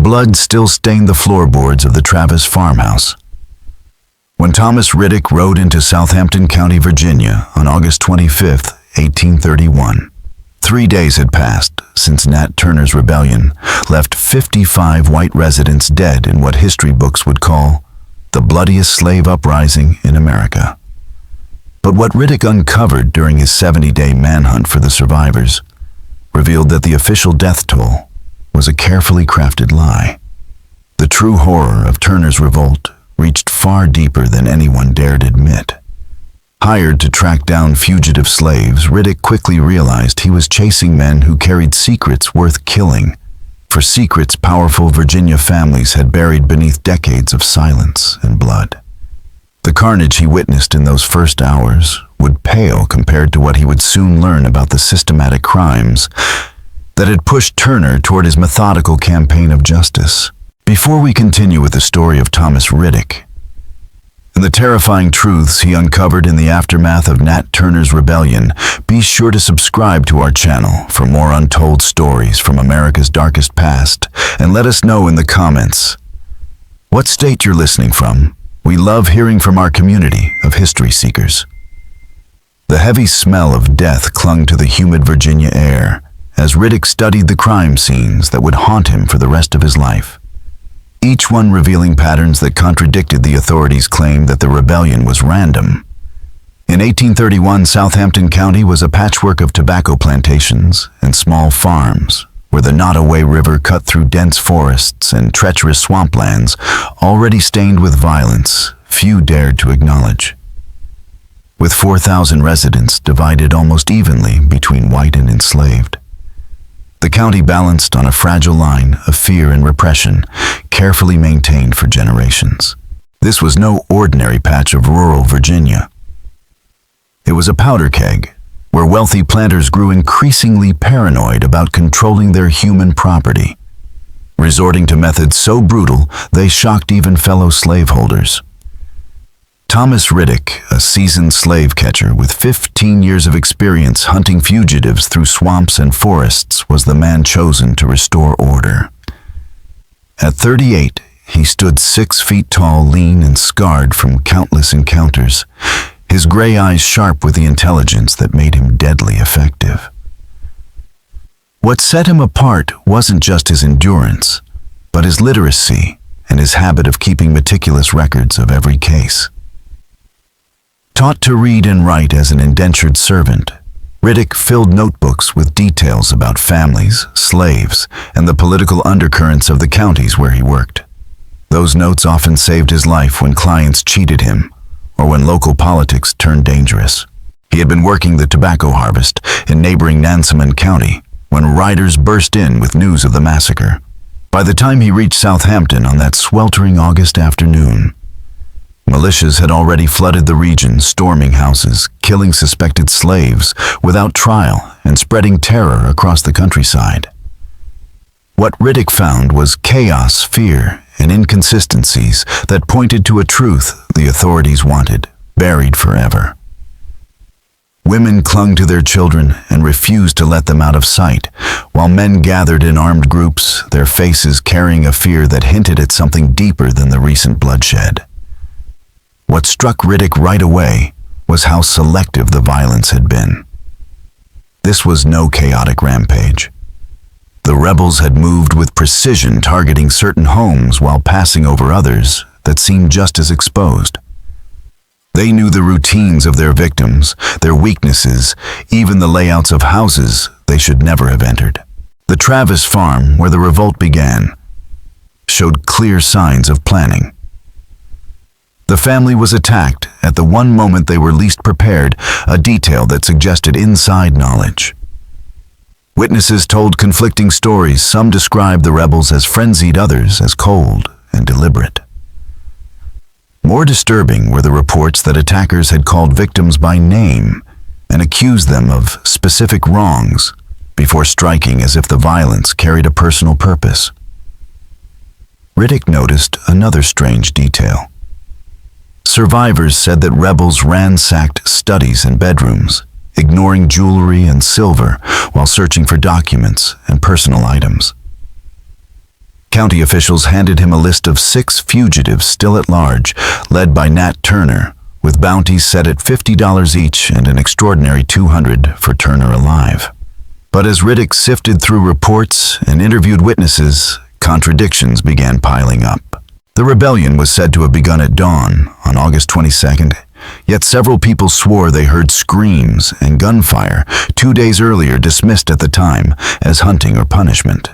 Blood still stained the floorboards of the Travis farmhouse. When Thomas Riddick rode into Southampton County, Virginia on August 25, 1831, 3 days had passed since Nat Turner's rebellion left 55 white residents dead in what history books would call the bloodiest slave uprising in America. But what Riddick uncovered during his 70-day manhunt for the survivors revealed that the official death toll was a carefully crafted lie. The true horror of Turner's revolt reached far deeper than anyone dared admit. Hired to track down fugitive slaves, Riddick quickly realized he was chasing men who carried secrets worth killing, for secrets powerful Virginia families had buried beneath decades of silence and blood. The carnage he witnessed in those first hours would pale compared to what he would soon learn about the systematic crimes that had pushed Turner toward his methodical campaign of justice. Before we continue with the story of Thomas Riddick and the terrifying truths he uncovered in the aftermath of Nat Turner's rebellion, be sure to subscribe to our channel for more untold stories from America's darkest past, and let us know in the comments what state you're listening from. We love hearing from our community of history seekers. The heavy smell of death clung to the humid Virginia air as Riddick studied the crime scenes that would haunt him for the rest of his life, each one revealing patterns that contradicted the authorities' claim that the rebellion was random. In 1831, Southampton County was a patchwork of tobacco plantations and small farms, where the Nottoway River cut through dense forests and treacherous swamplands already stained with violence few dared to acknowledge. With 4,000 residents divided almost evenly between white and enslaved, the county balanced on a fragile line of fear and repression, carefully maintained for generations. This was no ordinary patch of rural Virginia. It was a powder keg, where wealthy planters grew increasingly paranoid about controlling their human property, resorting to methods so brutal they shocked even fellow slaveholders. Thomas Riddick, a seasoned slave catcher with 15 years of experience hunting fugitives through swamps and forests, was the man chosen to restore order. At 38, he stood 6 feet tall, lean and scarred from countless encounters, his gray eyes sharp with the intelligence that made him deadly effective. What set him apart wasn't just his endurance, but his literacy and his habit of keeping meticulous records of every case. Taught to read and write as an indentured servant, Riddick filled notebooks with details about families, slaves, and the political undercurrents of the counties where he worked. Those notes often saved his life when clients cheated him, or when local politics turned dangerous. He had been working the tobacco harvest in neighboring Nansemond County when riders burst in with news of the massacre. By the time he reached Southampton on that sweltering August afternoon, militias had already flooded the region, storming houses, killing suspected slaves without trial, and spreading terror across the countryside. What Riddick found was chaos, fear, and inconsistencies that pointed to a truth the authorities wanted buried forever. Women clung to their children and refused to let them out of sight, while men gathered in armed groups, their faces carrying a fear that hinted at something deeper than the recent bloodshed. What struck Riddick right away was how selective the violence had been. This was no chaotic rampage. The rebels had moved with precision, targeting certain homes while passing over others that seemed just as exposed. They knew the routines of their victims, their weaknesses, even the layouts of houses they should never have entered. The Travis farm, where the revolt began, showed clear signs of planning. The family was attacked at the one moment they were least prepared, a detail that suggested inside knowledge. Witnesses told conflicting stories. Some described the rebels as frenzied, others as cold and deliberate. More disturbing were the reports that attackers had called victims by name and accused them of specific wrongs before striking, as if the violence carried a personal purpose. Riddick noticed another strange detail. Survivors said that rebels ransacked studies and bedrooms, ignoring jewelry and silver while searching for documents and personal items. County officials handed him a list of 6 fugitives still at large, led by Nat Turner, with bounties set at $50 each and an extraordinary $200 for Turner alive. But as Riddick sifted through reports and interviewed witnesses, contradictions began piling up. The rebellion was said to have begun at dawn on August 22nd, yet several people swore they heard screams and gunfire 2 days earlier, dismissed at the time as hunting or punishment.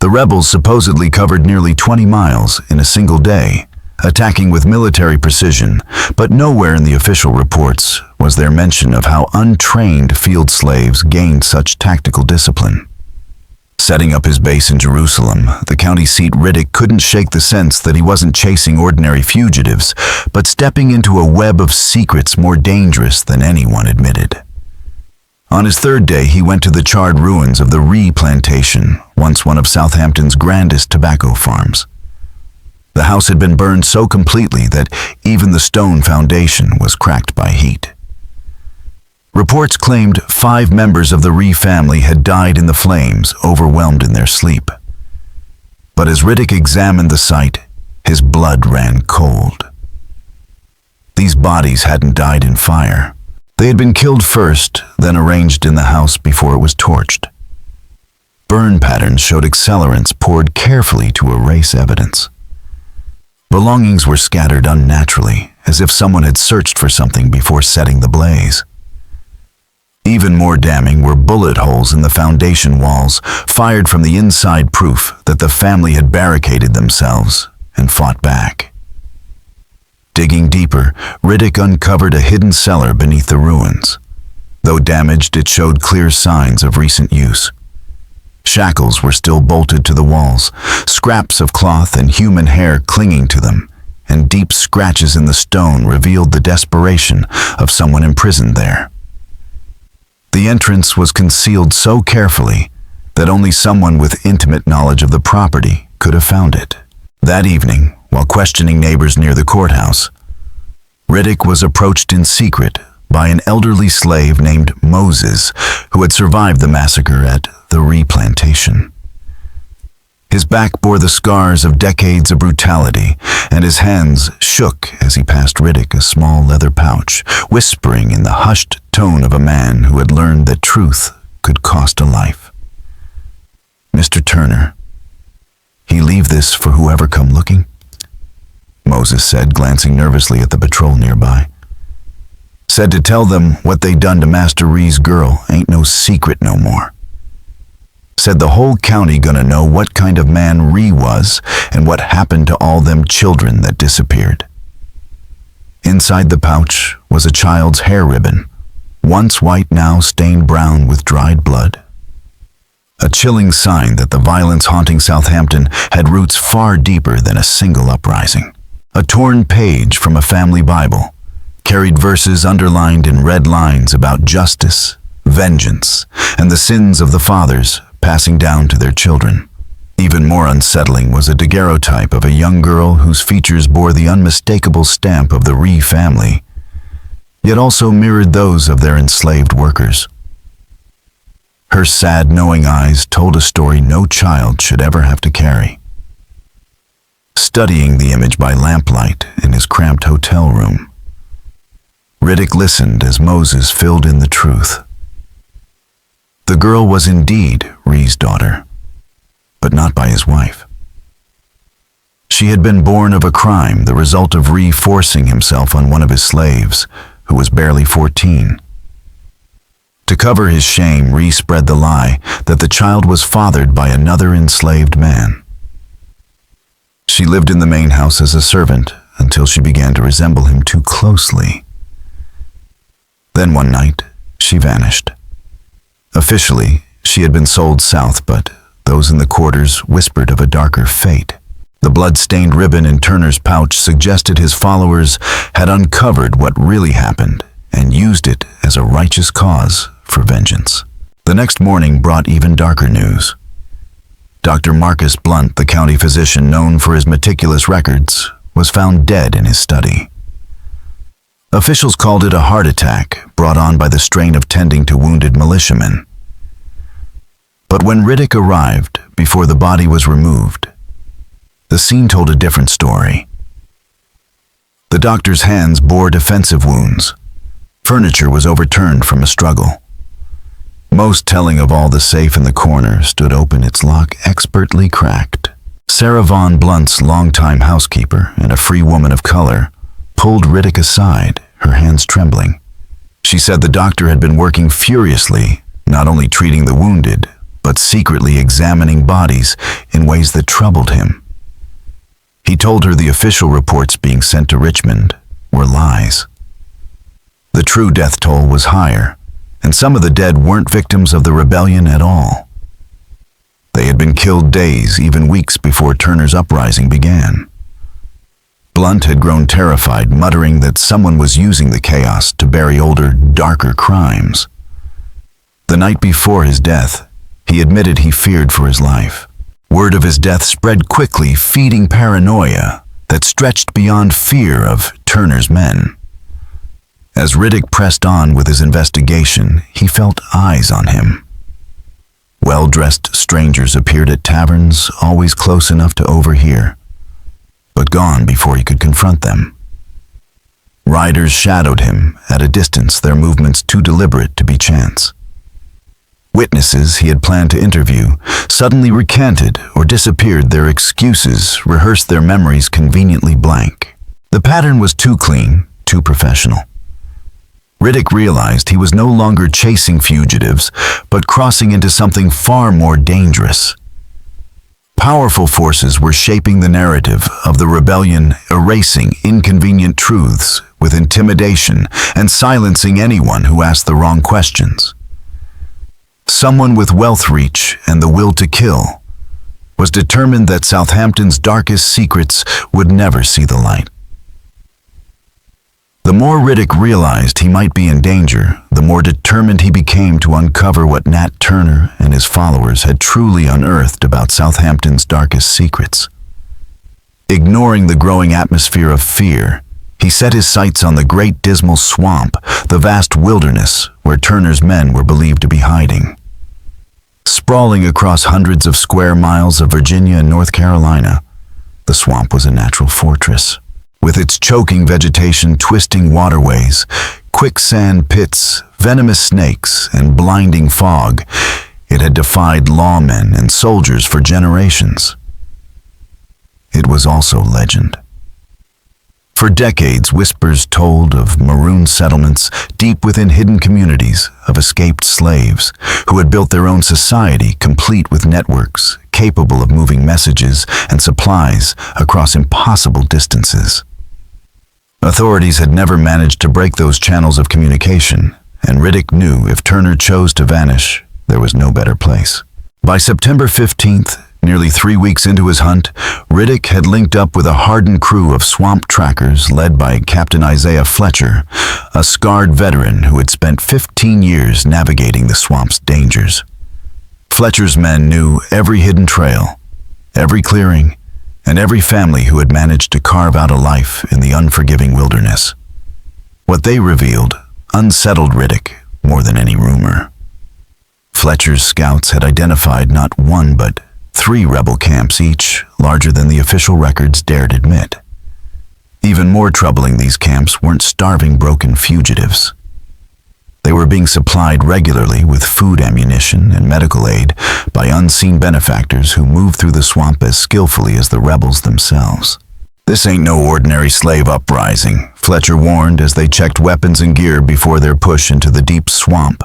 The rebels supposedly covered nearly 20 miles in a single day, attacking with military precision, but nowhere in the official reports was there mention of how untrained field slaves gained such tactical discipline. Setting up his base in Jerusalem, the county seat, Riddick couldn't shake the sense that he wasn't chasing ordinary fugitives, but stepping into a web of secrets more dangerous than anyone admitted. On his 3rd day, he went to the charred ruins of the Ree plantation, once one of Southampton's grandest tobacco farms. The house had been burned so completely that even the stone foundation was cracked by heat. Reports claimed 5 members of the Ree family had died in the flames, overwhelmed in their sleep. But as Riddick examined the site, his blood ran cold. These bodies hadn't died in fire. They had been killed first, then arranged in the house before it was torched. Burn patterns showed accelerants poured carefully to erase evidence. Belongings were scattered unnaturally, as if someone had searched for something before setting the blaze. Even more damning were bullet holes in the foundation walls, fired from the inside, proof that the family had barricaded themselves and fought back. Digging deeper, Riddick uncovered a hidden cellar beneath the ruins. Though damaged, it showed clear signs of recent use. Shackles were still bolted to the walls, scraps of cloth and human hair clinging to them, and deep scratches in the stone revealed the desperation of someone imprisoned there. The entrance was concealed so carefully that only someone with intimate knowledge of the property could have found it. That evening, while questioning neighbors near the courthouse, Riddick was approached in secret by an elderly slave named Moses, who had survived the massacre at the Ree plantation. His back bore the scars of decades of brutality, and his hands shook as he passed Riddick a small leather pouch, whispering in the hushed tone of a man who had learned that truth could cost a life. "Mr. Turner, he leave this for whoever come looking?" Moses said, glancing nervously at the patrol nearby. "Said to tell them what they done to Master Ree's girl ain't no secret no more. Said the whole county gonna know what kind of man Ree was and what happened to all them children that disappeared." Inside the pouch was a child's hair ribbon, once white, now stained brown with dried blood. A chilling sign that the violence haunting Southampton had roots far deeper than a single uprising. A torn page from a family Bible carried verses underlined in red lines about justice, vengeance, and the sins of the fathers passing down to their children. Even more unsettling was a daguerreotype of a young girl whose features bore the unmistakable stamp of the Ree family, yet also mirrored those of their enslaved workers. Her sad, knowing eyes told a story no child should ever have to carry. Studying the image by lamplight in his cramped hotel room, Riddick listened as Moses filled in the truth. The girl was indeed Ree's daughter, but not by his wife. She had been born of a crime, the result of Ree forcing himself on one of his slaves, who was barely 14. To cover his shame, Ree spread the lie that the child was fathered by another enslaved man. She lived in the main house as a servant until she began to resemble him too closely. Then one night, she vanished. Officially, she had been sold south, but those in the quarters whispered of a darker fate. The blood-stained ribbon in Turner's pouch suggested his followers had uncovered what really happened and used it as a righteous cause for vengeance. The next morning brought even darker news. Dr. Marcus Blunt, the county physician known for his meticulous records, was found dead in his study. Officials called it a heart attack brought on by the strain of tending to wounded militiamen. But when Riddick arrived, before the body was removed, the scene told a different story. The doctor's hands bore defensive wounds. Furniture was overturned from a struggle. Most telling of all, the safe in the corner stood open, its lock expertly cracked. Sarah Von Blunt's longtime housekeeper and a free woman of color pulled Riddick aside, her hands trembling. She said the doctor had been working furiously, not only treating the wounded, but secretly examining bodies in ways that troubled him. He told her the official reports being sent to Richmond were lies. The true death toll was higher, and some of the dead weren't victims of the rebellion at all. They had been killed days, even weeks before Turner's uprising began. Blunt had grown terrified, muttering that someone was using the chaos to bury older, darker crimes. The night before his death, he admitted he feared for his life. Word of his death spread quickly, feeding paranoia that stretched beyond fear of Turner's men. As Riddick pressed on with his investigation, he felt eyes on him. Well-dressed strangers appeared at taverns, always close enough to overhear, but gone before he could confront them. Riders shadowed him at a distance, their movements too deliberate to be chance. Witnesses he had planned to interview suddenly recanted or disappeared, their excuses rehearsed, their memories conveniently blank. The pattern was too clean, too professional. Riddick realized he was no longer chasing fugitives, but crossing into something far more dangerous. Powerful forces were shaping the narrative of the rebellion, erasing inconvenient truths with intimidation and silencing anyone who asked the wrong questions. Someone with wealth reach and the will to kill was determined that Southampton's darkest secrets would never see the light. The more Riddick realized he might be in danger, the more determined he became to uncover what Nat Turner and his followers had truly unearthed about Southampton's darkest secrets. Ignoring the growing atmosphere of fear, he set his sights on the Great Dismal Swamp, the vast wilderness where Turner's men were believed to be hiding. Sprawling across hundreds of square miles of Virginia and North Carolina, the swamp was a natural fortress. With its choking vegetation, twisting waterways, quicksand pits, venomous snakes, and blinding fog, it had defied lawmen and soldiers for generations. It was also legend. For decades, whispers told of maroon settlements deep within hidden communities of escaped slaves who had built their own society, complete with networks capable of moving messages and supplies across impossible distances. Authorities had never managed to break those channels of communication, and Riddick knew if Turner chose to vanish, there was no better place. By September 15th, nearly 3 weeks into his hunt, Riddick had linked up with a hardened crew of swamp trackers led by Captain Isaiah Fletcher, a scarred veteran who had spent 15 years navigating the swamp's dangers. Fletcher's men knew every hidden trail, every clearing, and every family who had managed to carve out a life in the unforgiving wilderness. What they revealed unsettled Riddick more than any rumor. Fletcher's scouts had identified not one but 3 rebel camps, each larger than the official records dared admit. Even more troubling, these camps weren't starving, broken fugitives. They were being supplied regularly with food, ammunition, and medical aid by unseen benefactors who moved through the swamp as skillfully as the rebels themselves. "This ain't no ordinary slave uprising," Fletcher warned as they checked weapons and gear before their push into the deep swamp.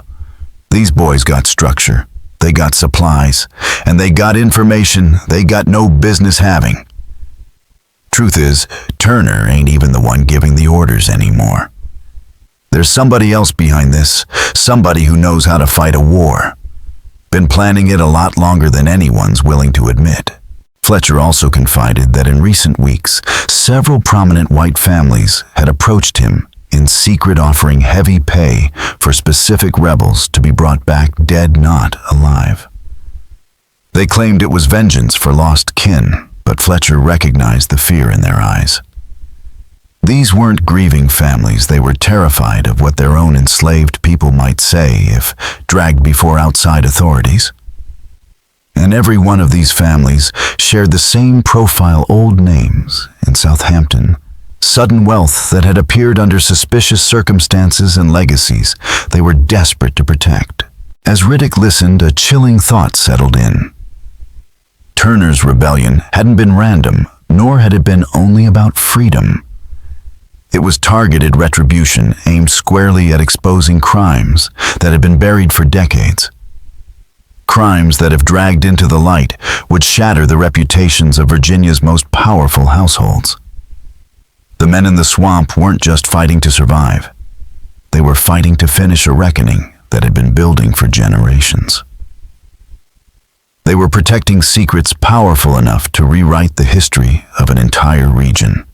"These boys got structure, they got supplies, and they got information they got no business having." Truth is, Turner ain't even the one giving the orders anymore. There's somebody else behind this, somebody who knows how to fight a war. Been planning it a lot longer than anyone's willing to admit. Fletcher also confided that in recent weeks, several prominent white families had approached him in secret, offering heavy pay for specific rebels to be brought back dead, not alive. They claimed it was vengeance for lost kin, but Fletcher recognized the fear in their eyes. These weren't grieving families, they were terrified of what their own enslaved people might say if dragged before outside authorities. And every one of these families shared the same profile: old names in Southampton, sudden wealth that had appeared under suspicious circumstances, and legacies they were desperate to protect. As Riddick listened, a chilling thought settled in. Turner's rebellion hadn't been random, nor had it been only about freedom. It was targeted retribution aimed squarely at exposing crimes that had been buried for decades. Crimes that, if dragged into the light, would shatter the reputations of Virginia's most powerful households. The men in the swamp weren't just fighting to survive. They were fighting to finish a reckoning that had been building for generations. They were protecting secrets powerful enough to rewrite the history of an entire region.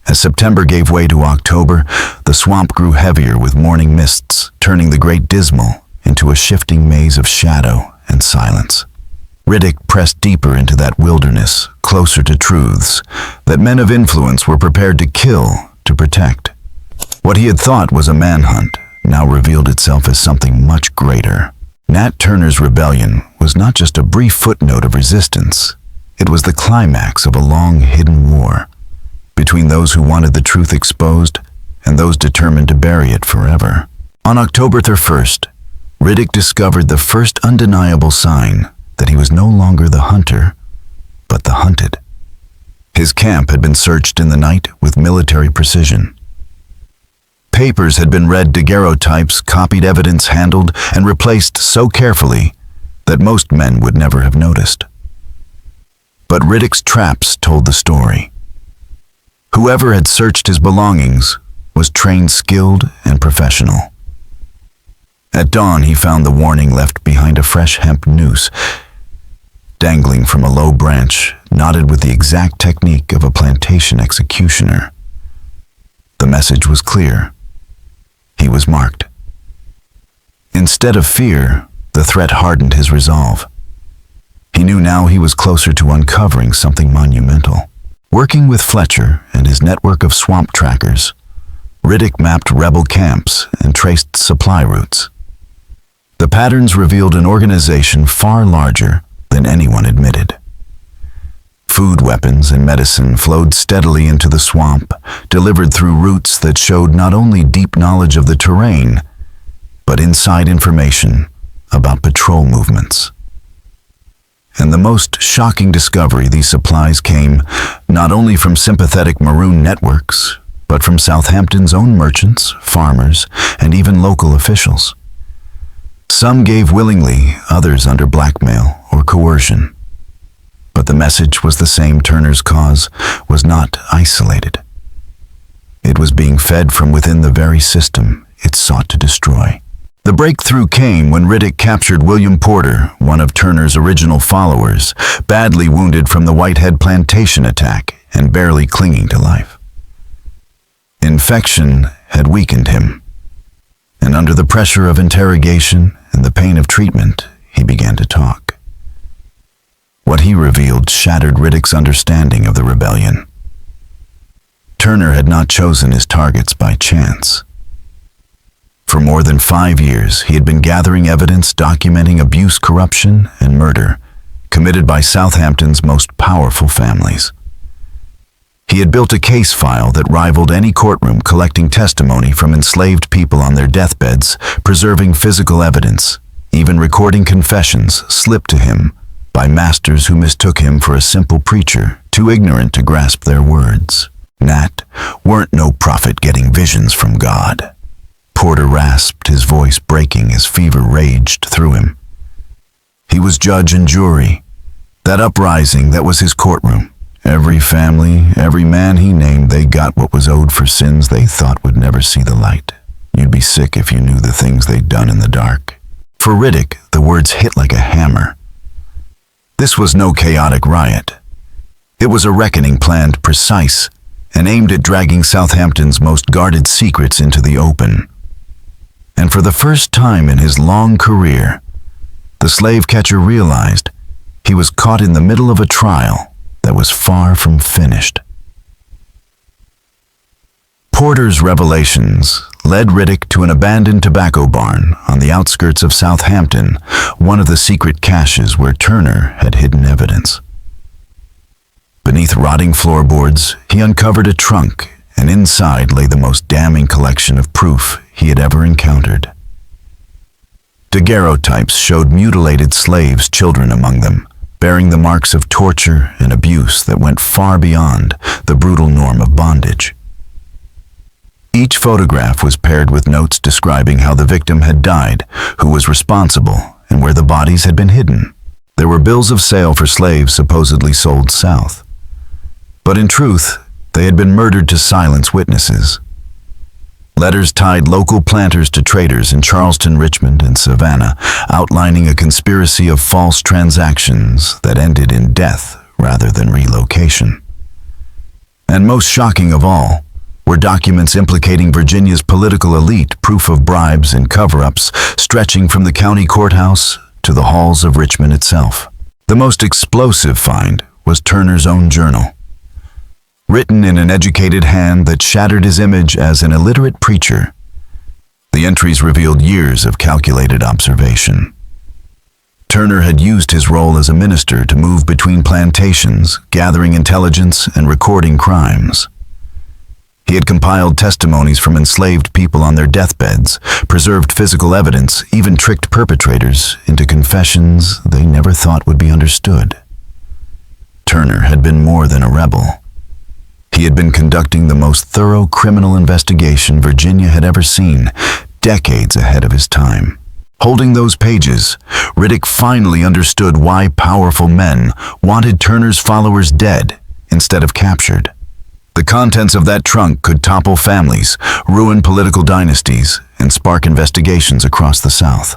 As September gave way to October, the swamp grew heavier with morning mists, turning the Great Dismal into a shifting maze of shadow and silence. Riddick pressed deeper into that wilderness, closer to truths that men of influence were prepared to kill to protect. What he had thought was a manhunt now revealed itself as something much greater. Nat Turner's rebellion was not just a brief footnote of resistance. It was the climax of a long-hidden war between those who wanted the truth exposed and those determined to bury it forever. On October 1st, Riddick discovered the first undeniable sign that he was no longer the hunter, but the hunted. His camp had been searched in the night with military precision. Papers had been read daguerreotypes, copied evidence handled, and replaced so carefully that most men would never have noticed. But Riddick's traps told the story. Whoever had searched his belongings was trained, skilled, and professional. At dawn, he found the warning left behind a fresh hemp noose, dangling from a low branch, knotted with the exact technique of a plantation executioner. The message was clear. He was marked. Instead of fear, the threat hardened his resolve. He knew now he was closer to uncovering something monumental. Working with Fletcher and his network of swamp trackers, Riddick mapped rebel camps and traced supply routes. The patterns revealed an organization far larger than anyone admitted. Food, weapons, and medicine flowed steadily into the swamp, delivered through routes that showed not only deep knowledge of the terrain, but inside information about patrol movements. And the most shocking discovery: these supplies came not only from sympathetic maroon networks, but from Southampton's own merchants, farmers, and even local officials. Some gave willingly, others under blackmail or coercion. But the message was the same: Turner's cause was not isolated. It was being fed from within the very system it sought to destroy. The breakthrough came when Riddick captured William Porter, one of Turner's original followers, badly wounded from the Whitehead plantation attack and barely clinging to life. Infection had weakened him, and under the pressure of interrogation and the pain of treatment, he began to talk. What he revealed shattered Riddick's understanding of the rebellion. Turner had not chosen his targets by chance. For more than 5 years, he had been gathering evidence documenting abuse, corruption, and murder committed by Southampton's most powerful families. He had built a case file that rivaled any courtroom, collecting testimony from enslaved people on their deathbeds, preserving physical evidence, even recording confessions slipped to him by masters who mistook him for a simple preacher, too ignorant to grasp their words. Nat weren't no prophet getting visions from God. Porter rasped, his voice breaking as fever raged through him. He was judge and jury. That uprising, that was his courtroom. Every family, every man he named, they got what was owed for sins they thought would never see the light. You'd be sick if you knew the things they'd done in the dark. For Riddick, the words hit like a hammer. This was no chaotic riot. It was a reckoning planned, precise, and aimed at dragging Southampton's most guarded secrets into the open. And for the first time in his long career, the slave catcher realized he was caught in the middle of a trial that was far from finished. Porter's revelations led Riddick to an abandoned tobacco barn on the outskirts of Southampton, one of the secret caches where Turner had hidden evidence. Beneath rotting floorboards, he uncovered a trunk, and inside lay the most damning collection of proof he had ever encountered. Daguerreotypes showed mutilated slaves' children among them, bearing the marks of torture and abuse that went far beyond the brutal norm of bondage. Each photograph was paired with notes describing how the victim had died, who was responsible, and where the bodies had been hidden. There were bills of sale for slaves supposedly sold south. But in truth, they had been murdered to silence witnesses. Letters tied local planters to traders in Charleston, Richmond, and Savannah, outlining a conspiracy of false transactions that ended in death rather than relocation. And most shocking of all, were documents implicating Virginia's political elite, proof of bribes and cover-ups stretching from the county courthouse to the halls of Richmond itself. The most explosive find was Turner's own journal. Written in an educated hand that shattered his image as an illiterate preacher, the entries revealed years of calculated observation. Turner had used his role as a minister to move between plantations, gathering intelligence and recording crimes. He had compiled testimonies from enslaved people on their deathbeds, preserved physical evidence, even tricked perpetrators into confessions they never thought would be understood. Turner had been more than a rebel. He had been conducting the most thorough criminal investigation Virginia had ever seen, decades ahead of his time. Holding those pages, Riddick finally understood why powerful men wanted Turner's followers dead instead of captured. The contents of that trunk could topple families, ruin political dynasties, and spark investigations across the South.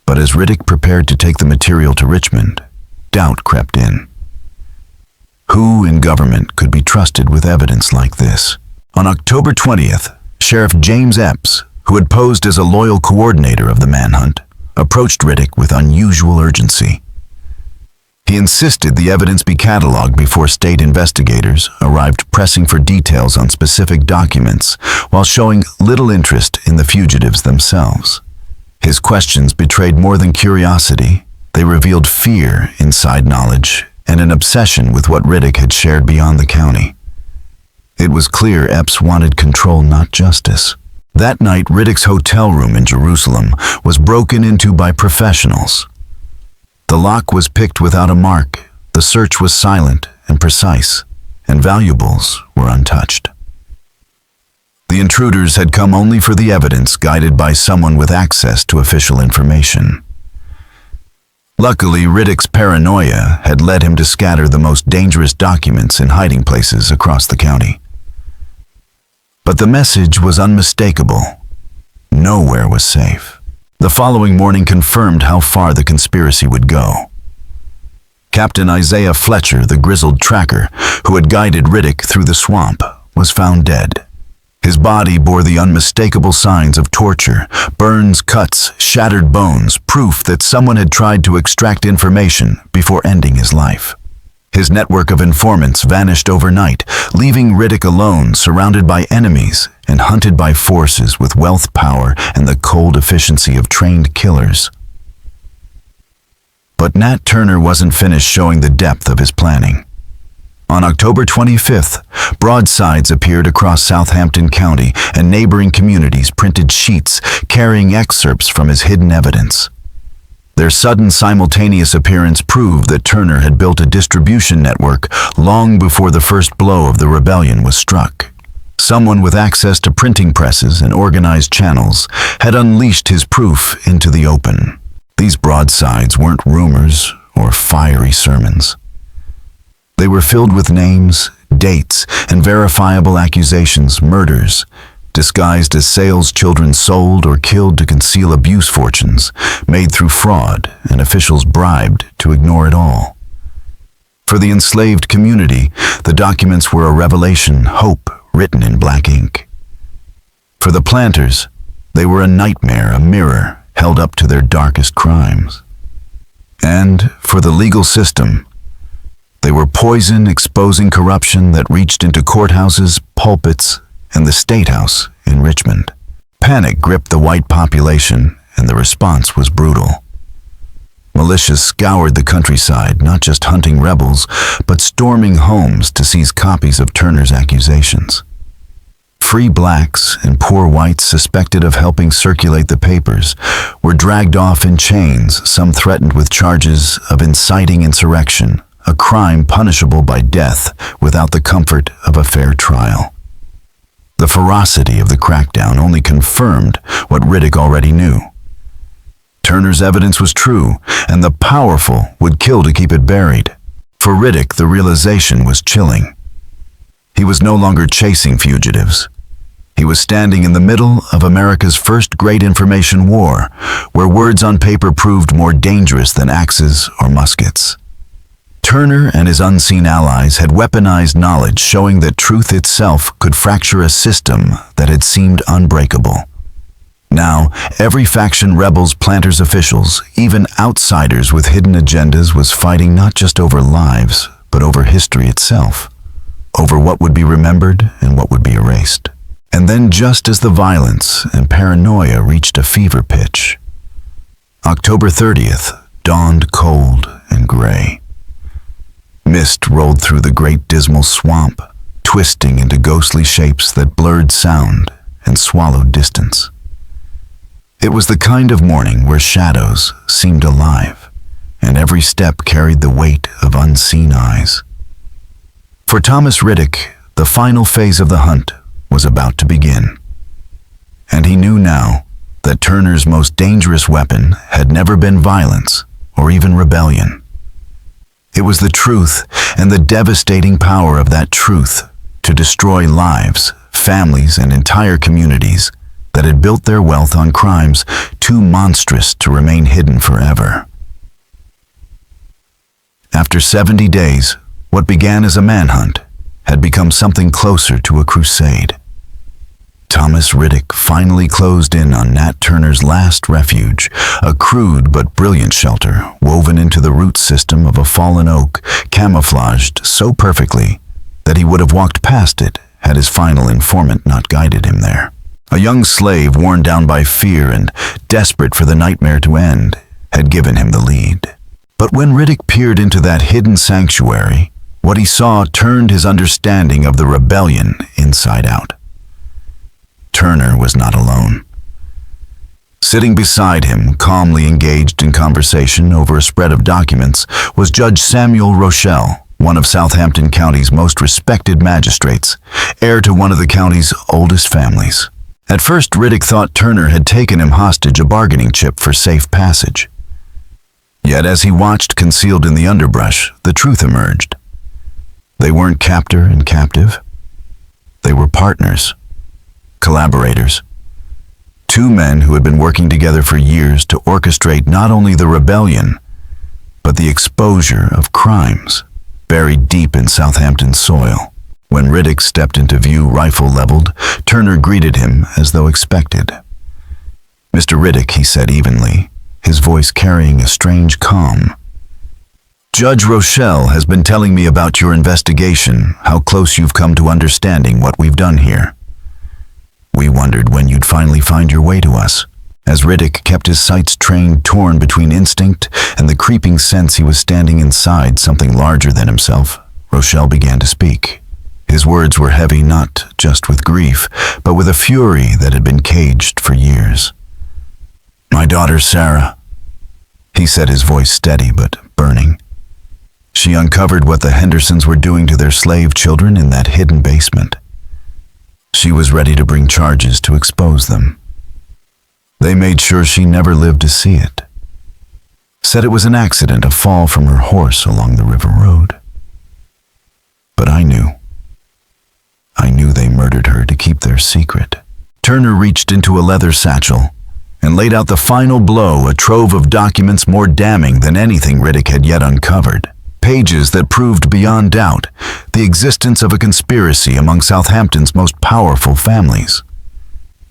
But as Riddick prepared to take the material to Richmond, doubt crept in. Who in government could be trusted with evidence like this? On October 20th, Sheriff James Epps, who had posed as a loyal coordinator of the manhunt, approached Riddick with unusual urgency. He insisted the evidence be cataloged before state investigators arrived, pressing for details on specific documents while showing little interest in the fugitives themselves. His questions betrayed more than curiosity. They revealed fear, inside knowledge, and an obsession with what Riddick had shared beyond the county. It was clear Epps wanted control, not justice. That night, Riddick's hotel room in Jerusalem was broken into by professionals. The lock was picked without a mark, the search was silent and precise, and valuables were untouched. The intruders had come only for the evidence, guided by someone with access to official information. Luckily, Riddick's paranoia had led him to scatter the most dangerous documents in hiding places across the county. But the message was unmistakable. Nowhere was safe. The following morning confirmed how far the conspiracy would go. Captain Isaiah Fletcher, the grizzled tracker who had guided Riddick through the swamp, was found dead. His body bore the unmistakable signs of torture, burns, cuts, shattered bones, proof that someone had tried to extract information before ending his life. His network of informants vanished overnight, leaving Riddick alone, surrounded by enemies and hunted by forces with wealth, power, and the cold efficiency of trained killers. But Nat Turner wasn't finished showing the depth of his planning. On October 25th, broadsides appeared across Southampton County, and neighboring communities printed sheets carrying excerpts from his hidden evidence. Their sudden simultaneous appearance proved that Turner had built a distribution network long before the first blow of the rebellion was struck. Someone with access to printing presses and organized channels had unleashed his proof into the open. These broadsides weren't rumors or fiery sermons. They were filled with names, dates, and verifiable accusations, murders, disguised as sales children sold or killed to conceal abuse fortunes, made through fraud and officials bribed to ignore it all. For the enslaved community, the documents were a revelation, hope written in black ink. For the planters, they were a nightmare, a mirror held up to their darkest crimes. And for the legal system, they were poison exposing corruption that reached into courthouses, pulpits, and the State House in Richmond. Panic gripped the white population, and the response was brutal. Militias scoured the countryside, not just hunting rebels, but storming homes to seize copies of Turner's accusations. Free blacks and poor whites suspected of helping circulate the papers were dragged off in chains, some threatened with charges of inciting insurrection, a crime punishable by death without the comfort of a fair trial. The ferocity of the crackdown only confirmed what Riddick already knew. Turner's evidence was true, and the powerful would kill to keep it buried. For Riddick, the realization was chilling. He was no longer chasing fugitives. He was standing in the middle of America's first great information war, where words on paper proved more dangerous than axes or muskets. Turner and his unseen allies had weaponized knowledge, showing that truth itself could fracture a system that had seemed unbreakable. Now, every faction, rebels, planters, officials, even outsiders with hidden agendas, was fighting not just over lives, but over history itself, over what would be remembered and what would be erased. And then, just as the violence and paranoia reached a fever pitch, October 30th dawned cold and gray. Mist rolled through the great dismal swamp, twisting into ghostly shapes that blurred sound and swallowed distance. It was the kind of morning where shadows seemed alive, and every step carried the weight of unseen eyes. For Thomas Riddick, the final phase of the hunt was about to begin. And he knew now that Turner's most dangerous weapon had never been violence or even rebellion. It was the truth and the devastating power of that truth to destroy lives, families, and entire communities that had built their wealth on crimes too monstrous to remain hidden forever. After 70 days, what began as a manhunt had become something closer to a crusade. Thomas Riddick finally closed in on Nat Turner's last refuge, a crude but brilliant shelter woven into the root system of a fallen oak, camouflaged so perfectly that he would have walked past it had his final informant not guided him there. A young slave worn down by fear and desperate for the nightmare to end had given him the lead. But when Riddick peered into that hidden sanctuary, what he saw turned his understanding of the rebellion inside out. Turner was not alone. Sitting beside him, calmly engaged in conversation over a spread of documents, was Judge Samuel Rochelle, one of Southampton County's most respected magistrates, heir to one of the county's oldest families. At first, Riddick thought Turner had taken him hostage, a bargaining chip for safe passage. Yet as he watched concealed in the underbrush, the truth emerged. They weren't captor and captive. They were partners, collaborators. Two men who had been working together for years to orchestrate not only the rebellion, but the exposure of crimes buried deep in Southampton's soil. When Riddick stepped into view, rifle leveled, Turner greeted him as though expected. "Mr. Riddick," he said evenly, his voice carrying a strange calm. "Judge Rochelle has been telling me about your investigation, how close you've come to understanding what we've done here. We wondered when you'd finally find your way to us." As Riddick kept his sights trained, torn between instinct and the creeping sense he was standing inside something larger than himself, Rochelle began to speak. His words were heavy not just with grief, but with a fury that had been caged for years. "My daughter Sarah," he said, his voice steady but burning. "She uncovered what the Hendersons were doing to their slave children in that hidden basement. She was ready to bring charges to expose them. They made sure she never lived to see it. Said it was an accident, a fall from her horse along the river road. But I knew they murdered her to keep their secret." Turner reached into a leather satchel and laid out the final blow, a trove of documents more damning than anything Riddick had yet uncovered. Pages that proved beyond doubt the existence of a conspiracy among Southampton's most powerful families.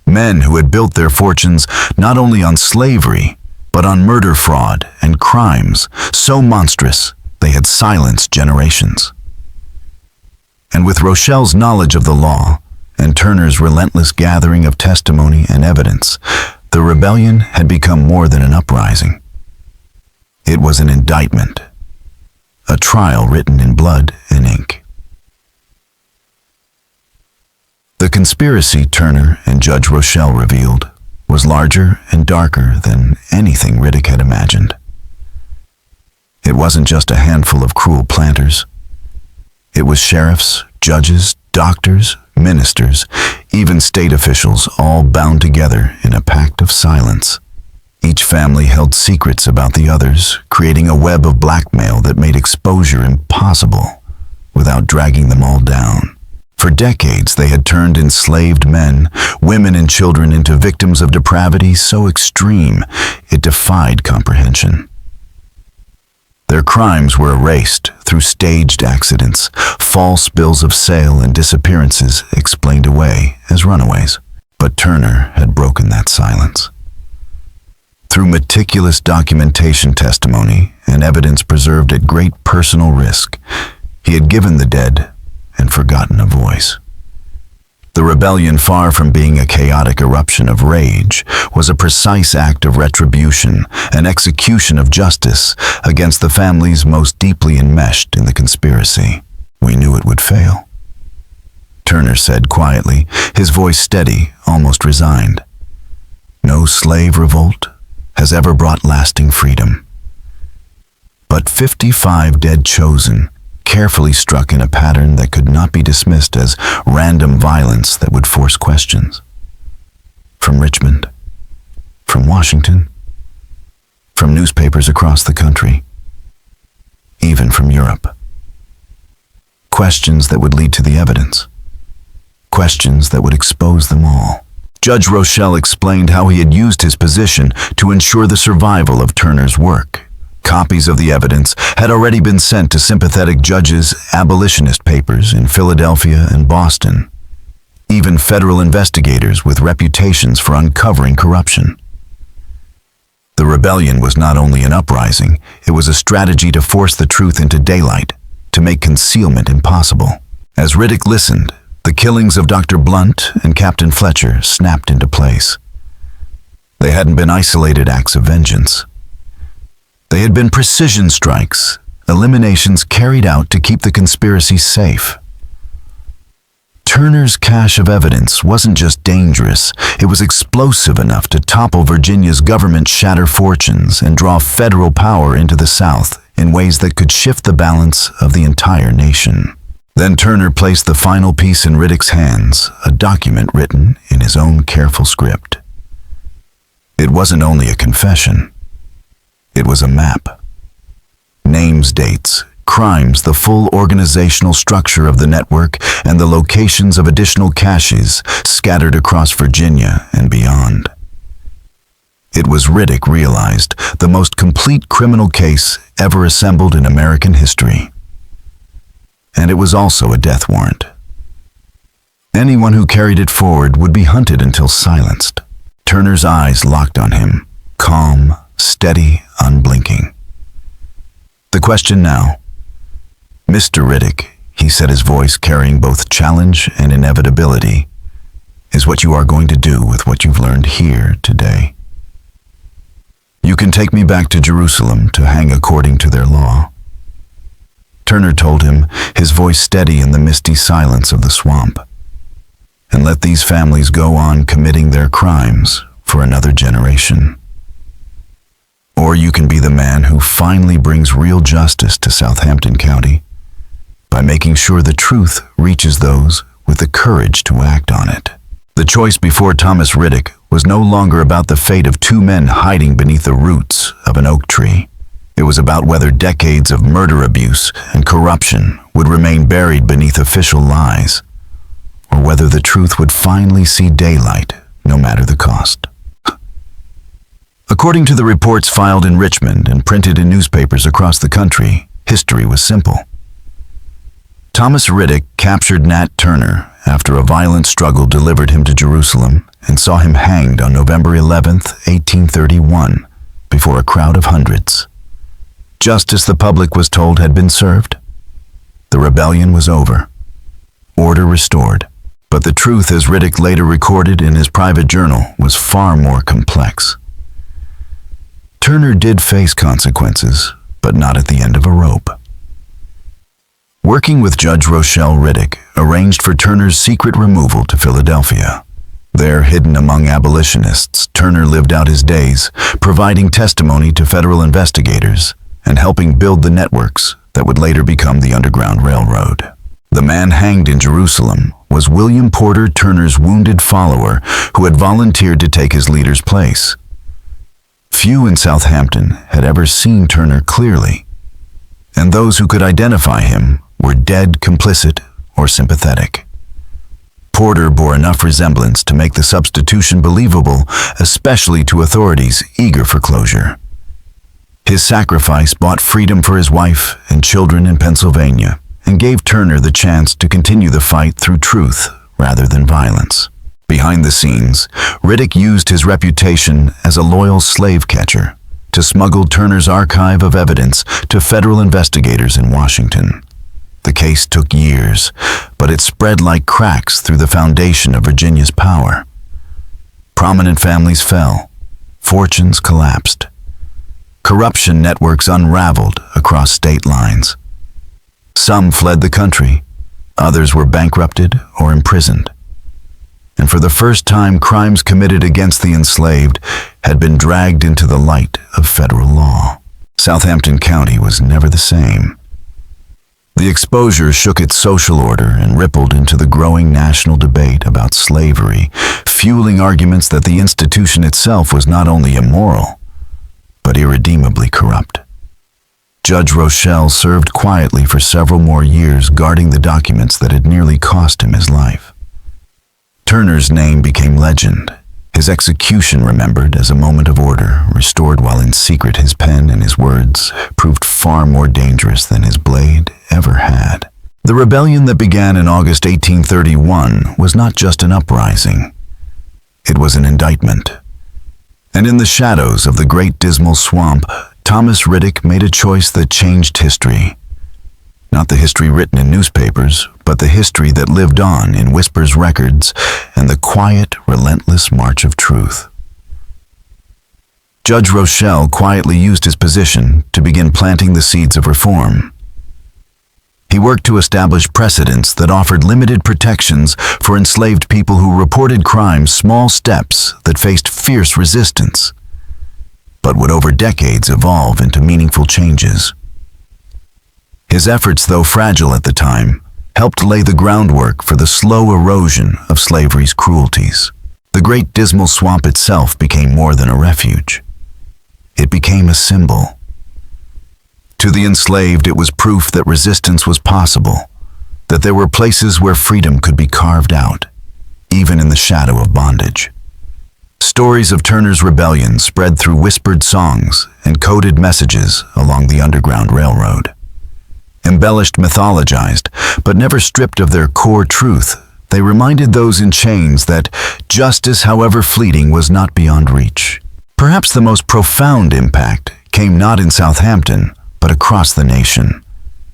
Men who had built their fortunes not only on slavery, but on murder, fraud, and crimes so monstrous they had silenced generations. And with Rochelle's knowledge of the law and Turner's relentless gathering of testimony and evidence, the rebellion had become more than an uprising. It was an indictment, a trial written in blood and ink. The conspiracy Turner and Judge Rochelle revealed was larger and darker than anything Riddick had imagined. It wasn't just a handful of cruel planters. It was sheriffs, judges, doctors, ministers, even state officials, all bound together in a pact of silence. Each family held secrets about the others, creating a web of blackmail that made exposure impossible without dragging them all down. For decades, they had turned enslaved men, women, and children into victims of depravity so extreme it defied comprehension. Their crimes were erased through staged accidents, false bills of sale, and disappearances explained away as runaways. But Turner had broken that silence. Through meticulous documentation, testimony, and evidence preserved at great personal risk, he had given the dead and forgotten a voice. The rebellion, far from being a chaotic eruption of rage, was a precise act of retribution, an execution of justice against the families most deeply enmeshed in the conspiracy. We knew it would fail, Turner said quietly, his voice steady, almost resigned. No slave revolt has ever brought lasting freedom. But 55 dead chosen, carefully struck in a pattern that could not be dismissed as random violence that would force questions. From Richmond, from Washington, from newspapers across the country, even from Europe. Questions that would lead to the evidence. Questions that would expose them all. Judge Rochelle explained how he had used his position to ensure the survival of Turner's work. Copies of the evidence had already been sent to sympathetic judges' abolitionist papers in Philadelphia and Boston, even federal investigators with reputations for uncovering corruption. The rebellion was not only an uprising, it was a strategy to force the truth into daylight, to make concealment impossible. As Riddick listened, the killings of Dr. Blunt and Captain Fletcher snapped into place. They hadn't been isolated acts of vengeance. They had been precision strikes, eliminations carried out to keep the conspiracy safe. Turner's cache of evidence wasn't just dangerous, it was explosive enough to topple Virginia's government, shatter fortunes, and draw federal power into the South in ways that could shift the balance of the entire nation. Then Turner placed the final piece in Riddick's hands, a document written in his own careful script. It wasn't only a confession. It was a map. Names, dates, crimes, the full organizational structure of the network, and the locations of additional caches scattered across Virginia and beyond. It was, Riddick realized, the most complete criminal case ever assembled in American history. And it was also a death warrant. Anyone who carried it forward would be hunted until silenced. Turner's eyes locked on him, calm, steady, unblinking. The question now, Mr. Riddick, he said, his voice carrying both challenge and inevitability, is what you are going to do with what you've learned here today. You can take me back to Jerusalem to hang according to their law. Turner told him, his voice steady in the misty silence of the swamp. And let these families go on committing their crimes for another generation. Or you can be the man who finally brings real justice to Southampton County by making sure the truth reaches those with the courage to act on it. The choice before Thomas Riddick was no longer about the fate of two men hiding beneath the roots of an oak tree. It was about whether decades of murder, abuse, and corruption would remain buried beneath official lies, or whether the truth would finally see daylight, no matter the cost. According to the reports filed in Richmond and printed in newspapers across the country, history was simple. Thomas Riddick captured Nat Turner after a violent struggle delivered him to Jerusalem and saw him hanged on November 11, 1831, before a crowd of hundreds. Justice, the public was told, had been served. The rebellion was over. Order restored. But the truth, as Riddick later recorded in his private journal, was far more complex. Turner did face consequences, but not at the end of a rope. Working with Judge Rochelle, Riddick arranged for Turner's secret removal to Philadelphia. There, hidden among abolitionists, Turner lived out his days, providing testimony to federal investigators and helping build the networks that would later become the Underground Railroad. The man hanged in Jerusalem was William Porter, Turner's wounded follower who had volunteered to take his leader's place. Few in Southampton had ever seen Turner clearly, and those who could identify him were dead, complicit, or sympathetic. Porter bore enough resemblance to make the substitution believable, especially to authorities eager for closure. His sacrifice bought freedom for his wife and children in Pennsylvania, and gave Turner the chance to continue the fight through truth rather than violence. Behind the scenes, Riddick used his reputation as a loyal slave catcher to smuggle Turner's archive of evidence to federal investigators in Washington. The case took years, but it spread like cracks through the foundation of Virginia's power. Prominent families fell, fortunes collapsed. Corruption networks unraveled across state lines. Some fled the country, others were bankrupted or imprisoned. And for the first time, crimes committed against the enslaved had been dragged into the light of federal law. Southampton County was never the same. The exposure shook its social order and rippled into the growing national debate about slavery, fueling arguments that the institution itself was not only immoral, but irredeemably corrupt. Judge Rochelle served quietly for several more years, guarding the documents that had nearly cost him his life. Turner's name became legend, his execution remembered as a moment of order, restored while in secret. His pen and his words proved far more dangerous than his blade ever had. The rebellion that began in August 1831 was not just an uprising. It was an indictment. And in the shadows of the Great Dismal Swamp, Thomas Riddick made a choice that changed history. Not the history written in newspapers, but the history that lived on in whispers, records, and the quiet, relentless march of truth. Judge Rochelle quietly used his position to begin planting the seeds of reform. He worked to establish precedents that offered limited protections for enslaved people who reported crimes, small steps that faced fierce resistance, but would over decades evolve into meaningful changes. His efforts, though fragile at the time, helped lay the groundwork for the slow erosion of slavery's cruelties. The Great Dismal Swamp itself became more than a refuge. It became a symbol. To the enslaved, it was proof that resistance was possible, that there were places where freedom could be carved out, even in the shadow of bondage. Stories of Turner's rebellion spread through whispered songs and coded messages along the Underground Railroad. Embellished, mythologized, but never stripped of their core truth, they reminded those in chains that justice, however fleeting, was not beyond reach. Perhaps the most profound impact came not in Southampton, but across the nation.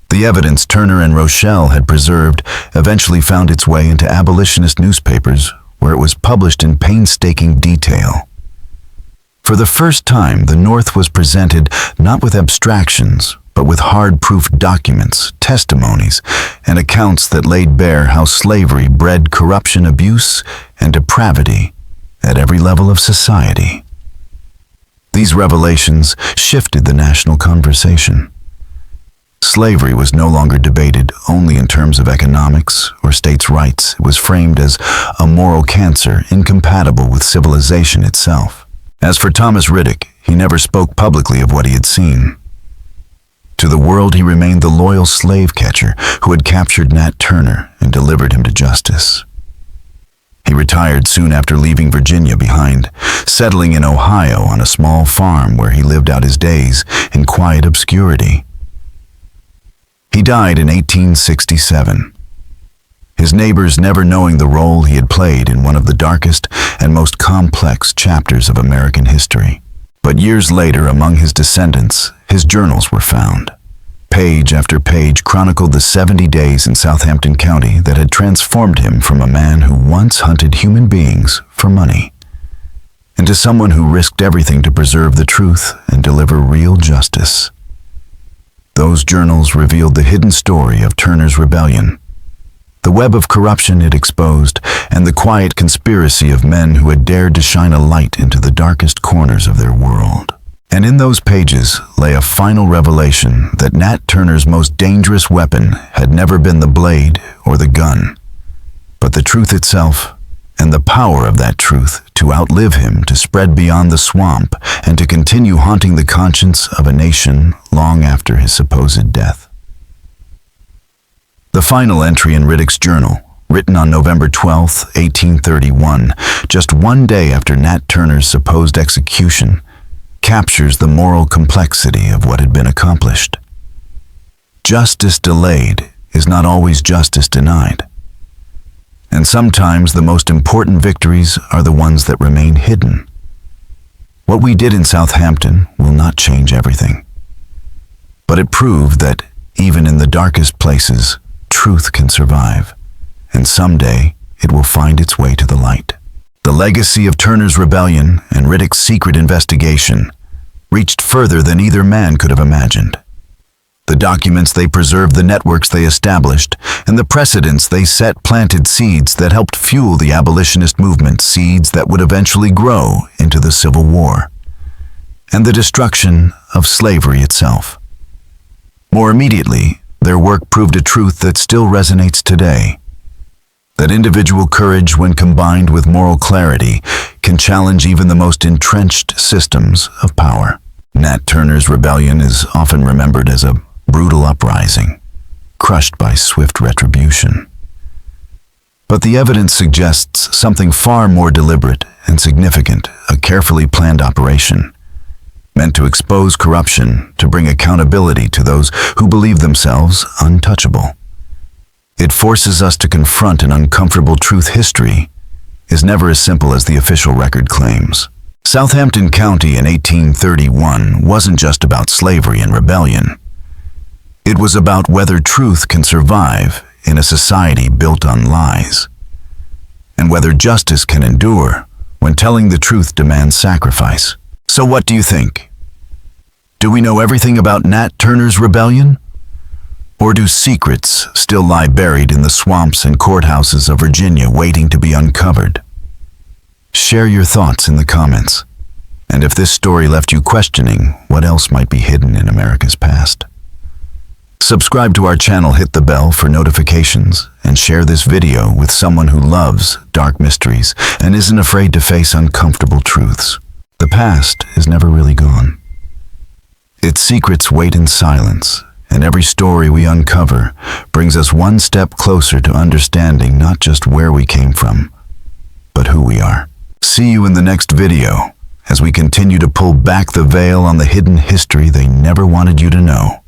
The evidence Turner and Rochelle had preserved eventually found its way into abolitionist newspapers, where it was published in painstaking detail. For the first time, the North was presented not with abstractions, but with hard-proof documents, testimonies, and accounts that laid bare how slavery bred corruption, abuse, and depravity at every level of society. These revelations shifted the national conversation. Slavery was no longer debated only in terms of economics or states' rights. It was framed as a moral cancer incompatible with civilization itself. As for Thomas Riddick, he never spoke publicly of what he had seen. To the world, he remained the loyal slave catcher who had captured Nat Turner and delivered him to justice. He retired soon after leaving Virginia behind, settling in Ohio on a small farm where he lived out his days in quiet obscurity. He died in 1867, his neighbors never knowing the role he had played in one of the darkest and most complex chapters of American history. But years later, among his descendants, his journals were found. Page after page chronicled the 70 days in Southampton County that had transformed him from a man who once hunted human beings for money into someone who risked everything to preserve the truth and deliver real justice. Those journals revealed the hidden story of Turner's rebellion, the web of corruption it exposed, and the quiet conspiracy of men who had dared to shine a light into the darkest corners of their world. And in those pages lay a final revelation that Nat Turner's most dangerous weapon had never been the blade or the gun, but the truth itself, and the power of that truth to outlive him, to spread beyond the swamp, and to continue haunting the conscience of a nation long after his supposed death. The final entry in Riddick's journal, written on November 12, 1831, just one day after Nat Turner's supposed execution, captures the moral complexity of what had been accomplished. Justice delayed is not always justice denied. And sometimes the most important victories are the ones that remain hidden. What we did in Southampton will not change everything. But it proved that, even in the darkest places, truth can survive, and someday it will find its way to the light. The legacy of Turner's rebellion and Riddick's secret investigation reached further than either man could have imagined. The documents they preserved, the networks they established, and the precedents they set planted seeds that helped fuel the abolitionist movement, seeds that would eventually grow into the Civil War and the destruction of slavery itself. More immediately, their work proved a truth that still resonates today, that individual courage, when combined with moral clarity, can challenge even the most entrenched systems of power. Nat Turner's rebellion is often remembered as a brutal uprising, crushed by swift retribution. But the evidence suggests something far more deliberate and significant, a carefully planned operation, meant to expose corruption, to bring accountability to those who believe themselves untouchable. It forces us to confront an uncomfortable truth: history is never as simple as the official record claims. Southampton County in 1831 wasn't just about slavery and rebellion. It was about whether truth can survive in a society built on lies, and whether justice can endure when telling the truth demands sacrifice. So what do you think? Do we know everything about Nat Turner's rebellion? Or do secrets still lie buried in the swamps and courthouses of Virginia waiting to be uncovered? Share your thoughts in the comments. And if this story left you questioning what else might be hidden in America's past, subscribe to our channel, hit the bell for notifications, and share this video with someone who loves dark mysteries and isn't afraid to face uncomfortable truths. The past is never really gone. Its secrets wait in silence, and every story we uncover brings us one step closer to understanding not just where we came from, but who we are. See you in the next video as we continue to pull back the veil on the hidden history they never wanted you to know.